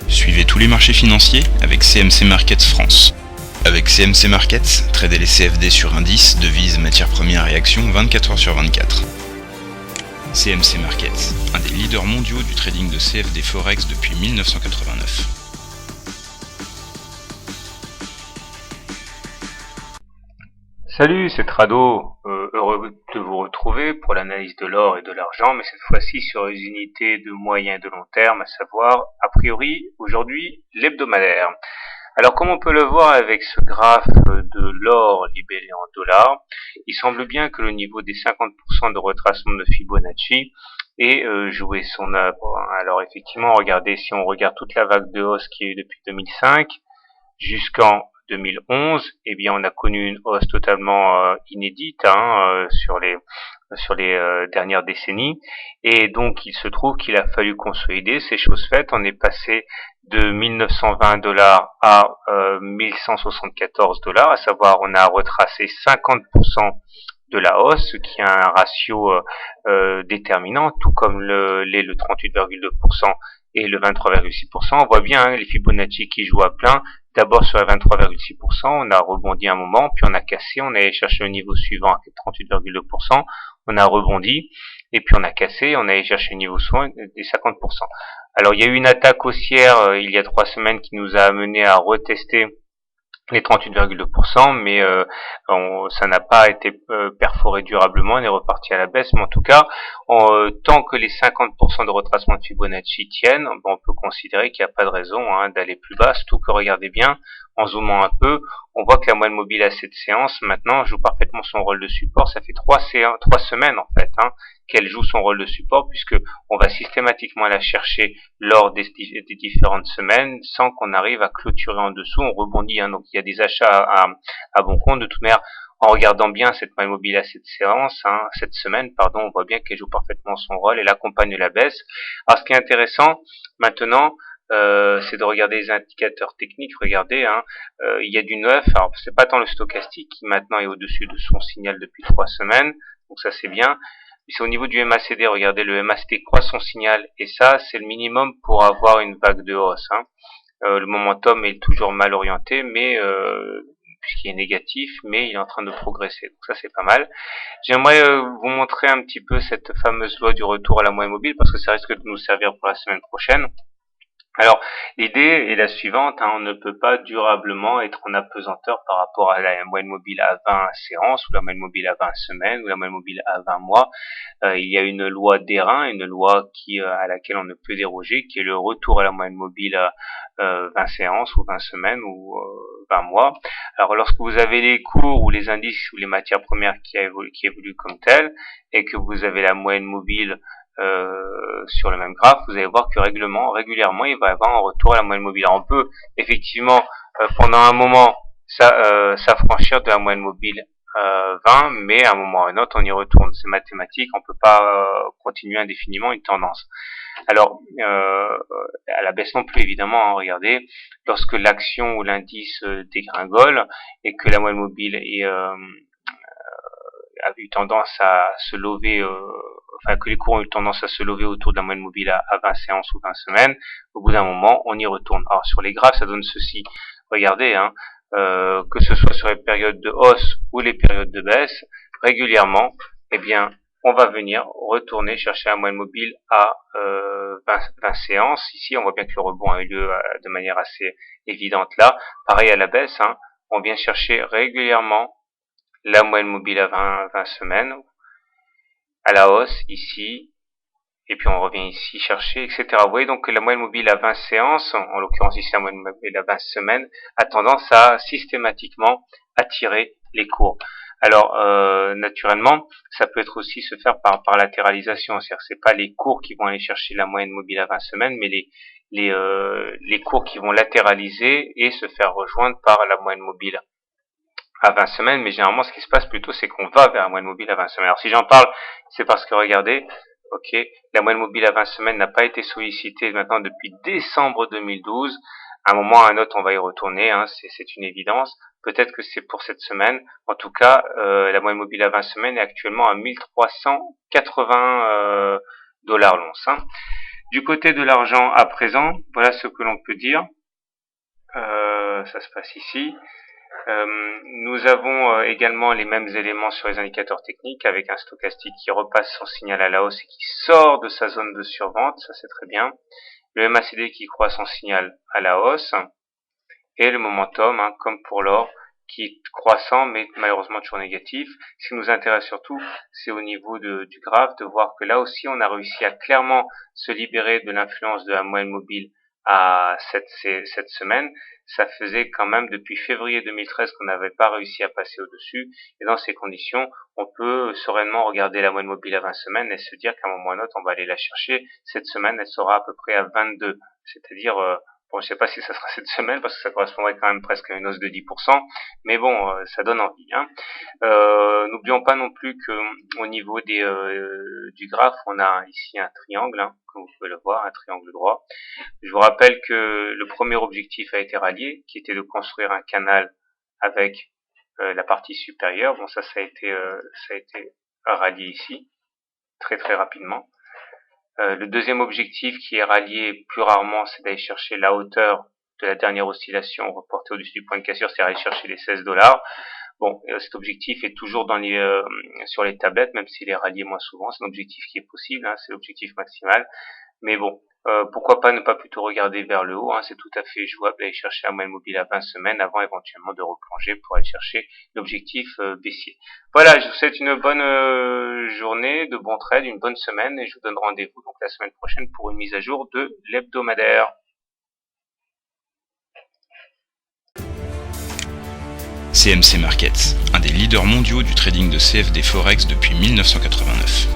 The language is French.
Suivez tous les marchés financiers avec CMC Markets France. Avec CMC Markets, tradez les CFD sur indices, devises, matières premières et actions 24 heures sur 24. CMC Markets, un des leaders mondiaux du trading de CFD Forex depuis 1989. Salut, c'est Trado, heureux de vous retrouver pour l'analyse de l'or et de l'argent, mais cette fois-ci sur les unités de moyen et de long terme, à savoir, a priori, aujourd'hui, l'hebdomadaire. Alors comme on peut le voir avec ce graphe de l'or libellé en dollars, il semble bien que le niveau des 50% de retracement de Fibonacci ait joué son œuvre. Alors effectivement, regardez, si on regarde toute la vague de hausse qu'il y a eu depuis 2005 jusqu'en 2011, eh bien on a connu une hausse totalement inédite sur les dernières décennies, et donc il se trouve qu'il a fallu consolider. Ces choses faites, on est passé de 1920 $ à 1174 $, à savoir on a retracé 50% de la hausse, ce qui a un ratio déterminant, tout comme l'est le 38,2% et le 23,6%. On voit bien les Fibonacci qui jouent à plein. D'abord sur la 23,6%, on a rebondi un moment, puis on a cassé, on allait chercher le niveau suivant à 38,2%, on a rebondi, et puis on a cassé, on allait chercher le niveau suivant des 50%. Alors il y a eu une attaque haussière il y a 3 semaines qui nous a amené à retester les 38,2%, mais ça n'a pas été perforé durablement, on est reparti à la baisse, mais en tout cas, tant que les 50% de retracement de Fibonacci tiennent, on peut considérer qu'il n'y a pas de raison d'aller plus bas, surtout que regardez bien, en zoomant un peu, on voit que la moyenne mobile à cette séance, maintenant, joue parfaitement son rôle de support. Ça fait 3 semaines, en fait, qu'elle joue son rôle de support, puisque on va systématiquement la chercher lors des différentes semaines, sans qu'on arrive à clôturer en dessous. On rebondit, donc il y a des achats à bon compte. De toute manière, en regardant bien cette moyenne mobile à cette séance, cette semaine, pardon, on voit bien qu'elle joue parfaitement son rôle, elle accompagne la baisse. Alors, ce qui est intéressant, maintenant, c'est de regarder les indicateurs techniques. Regardez, il y a du neuf. Alors c'est pas tant le stochastique qui maintenant est au-dessus de son signal depuis 3 semaines, donc ça c'est bien. Mais c'est au niveau du MACD. Regardez, le MACD croît son signal, et ça c'est le minimum pour avoir une vague de hausse. Le momentum est toujours mal orienté, mais puisqu'il est négatif, mais il est en train de progresser. Donc ça c'est pas mal. J'aimerais vous montrer un petit peu cette fameuse loi du retour à la moyenne mobile, parce que ça risque de nous servir pour la semaine prochaine. Alors, l'idée est la suivante, on ne peut pas durablement être en apesanteur par rapport à la moyenne mobile à 20 séances, ou la moyenne mobile à 20 semaines, ou la moyenne mobile à 20 mois. Il y a une loi d'airain, une loi à laquelle on ne peut déroger, qui est le retour à la moyenne mobile à 20 séances, ou 20 semaines, ou 20 mois. Alors, lorsque vous avez les cours, ou les indices, ou les matières premières qui évoluent comme telles, et que vous avez la moyenne mobile sur le même graphe, vous allez voir que régulièrement, il va y avoir un retour à la moyenne mobile. Alors, on peut effectivement pendant un moment s'affranchir de la moyenne mobile 20, mais à un moment ou à un autre, on y retourne. C'est mathématique, on peut pas continuer indéfiniment une tendance. Alors, à la baisse non plus, évidemment, regardez, lorsque l'action ou l'indice dégringole et que la moyenne mobile a eu tendance à se lever, que les cours ont eu tendance à se lever autour de la moyenne mobile à 20 séances ou 20 semaines, au bout d'un moment, on y retourne. Alors, sur les graphes, ça donne ceci. Regardez, que ce soit sur les périodes de hausse ou les périodes de baisse, régulièrement, eh bien, on va venir retourner chercher la moyenne mobile à 20 séances. Ici, on voit bien que le rebond a eu lieu de manière assez évidente là. Pareil à la baisse, on vient chercher régulièrement la moyenne mobile à 20 semaines, à la hausse ici, et puis on revient ici chercher, etc. Vous voyez donc que la moyenne mobile à 20 séances, en l'occurrence ici la moyenne mobile à 20 semaines, a tendance à systématiquement attirer les cours. Alors naturellement, ça peut être aussi se faire par latéralisation, c'est-à-dire que c'est pas les cours qui vont aller chercher la moyenne mobile à 20 semaines, mais les cours qui vont latéraliser et se faire rejoindre par la moyenne mobile à 20 semaines, mais généralement ce qui se passe plutôt c'est qu'on va vers la moyenne mobile à 20 semaines. Alors si j'en parle, c'est parce que regardez, la moyenne mobile à 20 semaines n'a pas été sollicitée maintenant depuis décembre 2012. À un moment ou à un autre, on va y retourner, c'est une évidence. Peut-être que c'est pour cette semaine. En tout cas, la moyenne mobile à 20 semaines est actuellement à 1380 $ l'once. Du côté de l'argent à présent, voilà ce que l'on peut dire. Ça se passe ici. Nous avons également les mêmes éléments sur les indicateurs techniques avec un stochastique qui repasse son signal à la hausse et qui sort de sa zone de survente, ça c'est très bien. Le MACD qui croît son signal à la hausse et le momentum, comme pour l'or, qui est croissant mais malheureusement toujours négatif. Ce qui nous intéresse surtout, c'est au niveau du graphe de voir que là aussi on a réussi à clairement se libérer de l'influence de la moyenne mobile à cette semaine. Ça faisait quand même depuis février 2013 qu'on n'avait pas réussi à passer au-dessus, et dans ces conditions, on peut sereinement regarder la moyenne mobile à 20 semaines et se dire qu'à un moment ou à un autre, on va aller la chercher. Cette semaine, elle sera à peu près à 22, c'est-à-dire bon, je sais pas si ça sera cette semaine parce que ça correspondrait quand même presque à une hausse de 10%, mais bon, ça donne envie. N'oublions pas non plus que au niveau du graphe, on a ici un triangle, comme vous pouvez le voir, un triangle droit. Je vous rappelle que le premier objectif a été rallié, qui était de construire un canal avec la partie supérieure. Bon, ça a été rallié ici, très très rapidement. Le deuxième objectif qui est rallié plus rarement, c'est d'aller chercher la hauteur de la dernière oscillation reportée au-dessus du point de cassure, c'est aller chercher les $16. Bon, cet objectif est toujours sur les tablettes, même s'il est rallié moins souvent. C'est un objectif qui est possible, c'est l'objectif maximal. Mais bon, pourquoi pas ne pas plutôt regarder vers le haut, c'est tout à fait jouable d'aller chercher un moyenne mobile à 20 semaines avant éventuellement de replonger pour aller chercher l'objectif baissier. Voilà, je vous souhaite une bonne journée, de bons trades, une bonne semaine et je vous donne rendez-vous donc la semaine prochaine pour une mise à jour de l'hebdomadaire. CMC Markets, un des leaders mondiaux du trading de CFD Forex depuis 1989.